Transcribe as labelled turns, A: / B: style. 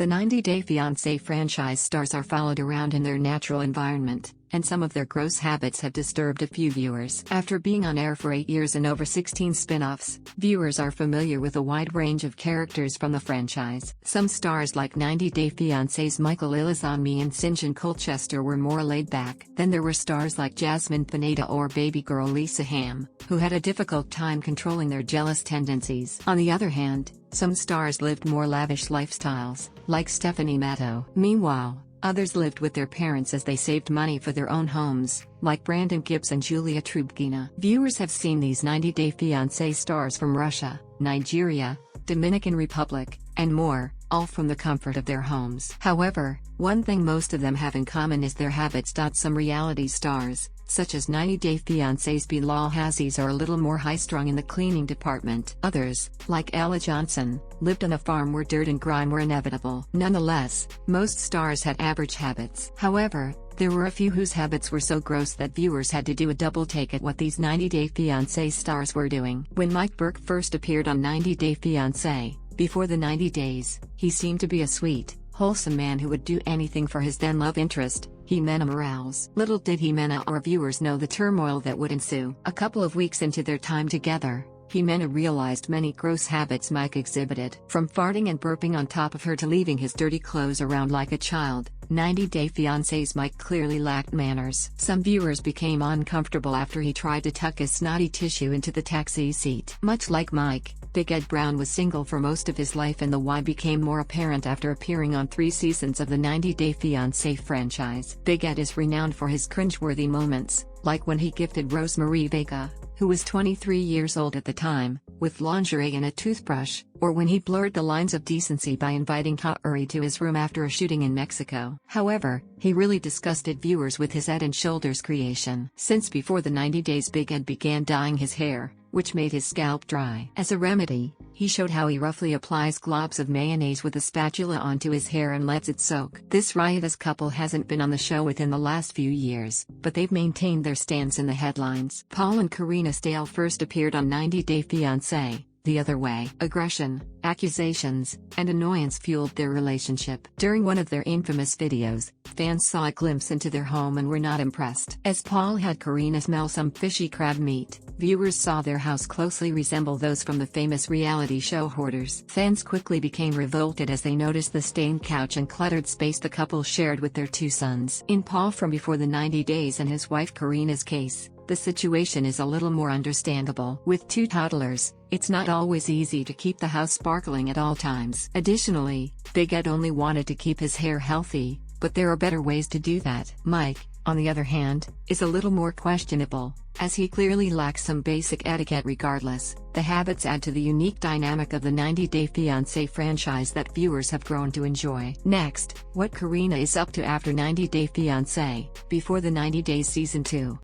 A: The 90 Day Fiancé franchise stars are followed around in their natural environment, and some of their gross habits have disturbed a few viewers. After being on air for 8 years and over 16 spin-offs, viewers are familiar with a wide range of characters from the franchise. Some stars like 90 Day Fiancé's Michael Ilizonmi and St. John Colchester were more laid back. Then there were stars like Jasmine Pineda or baby girl Lisa Ham, who had a difficult time controlling their jealous tendencies. On the other hand, some stars lived more lavish lifestyles, like Stephanie Matto. Meanwhile, others lived with their parents as they saved money for their own homes, like Brandon Gibbs and Julia Trubkina. Viewers have seen these 90 Day Fiancé stars from Russia, Nigeria, Dominican Republic, and more, all from the comfort of their homes. However, one thing most of them have in common is their habits. Some reality stars, such as 90 Day Fiancé's Bilal Hazzi's, are a little more high-strung in the cleaning department. Others, like Ella Johnson, lived on a farm where dirt and grime were inevitable. Nonetheless, most stars had average habits. However, there were a few whose habits were so gross that viewers had to do a double take at what these 90 Day Fiancé stars were doing. When Mike Burke first appeared on 90 Day Fiancé, before the 90 days, he seemed to be a sweet, wholesome man who would do anything for his then love interest, Jimena Morales. Little did Jimena or viewers know the turmoil that would ensue. A couple of weeks into their time together, Jimena realized many gross habits Mike exhibited. From farting and burping on top of her to leaving his dirty clothes around like a child, 90 Day Fiancé's Mike clearly lacked manners. Some viewers became uncomfortable after he tried to tuck his snotty tissue into the taxi seat. Much like Mike, Big Ed Brown was single for most of his life, and the why became more apparent after appearing on 3 seasons of the 90 Day Fiancé franchise. Big Ed is renowned for his cringeworthy moments, like when he gifted Rosemarie Vega, who was 23 years old at the time, with lingerie and a toothbrush, or when he blurred the lines of decency by inviting Uri to his room after a shooting in Mexico. However, he really disgusted viewers with his Head and Shoulders creation. Since before the 90 days, Big Ed began dyeing his hair, which made his scalp dry. As a remedy, he showed how he roughly applies globs of mayonnaise with a spatula onto his hair and lets it soak. This riotous couple hasn't been on the show within the last few years, but they've maintained their stance in the headlines. Paul and Karina Stale first appeared on 90 Day Fiancé the other way. Aggression, accusations, and annoyance fueled their relationship. During one of their infamous videos, fans saw a glimpse into their home and were not impressed. As Paul had Karina smell some fishy crab meat, viewers saw their house closely resemble those from the famous reality show Hoarders. Fans quickly became revolted as they noticed the stained couch and cluttered space the couple shared with their 2 sons. In Paul from before the 90 days and his wife Karina's case, the situation is a little more understandable. With 2 toddlers, it's not always easy to keep the house sparkling at all times. Additionally, Big Ed only wanted to keep his hair healthy, but there are better ways to do that. Mike, on the other hand, is a little more questionable, as he clearly lacks some basic etiquette. Regardless, the habits add to the unique dynamic of the 90 Day Fiancé franchise that viewers have grown to enjoy. Next, what Karina is up to after 90 Day Fiancé, before the 90 Days Season 2.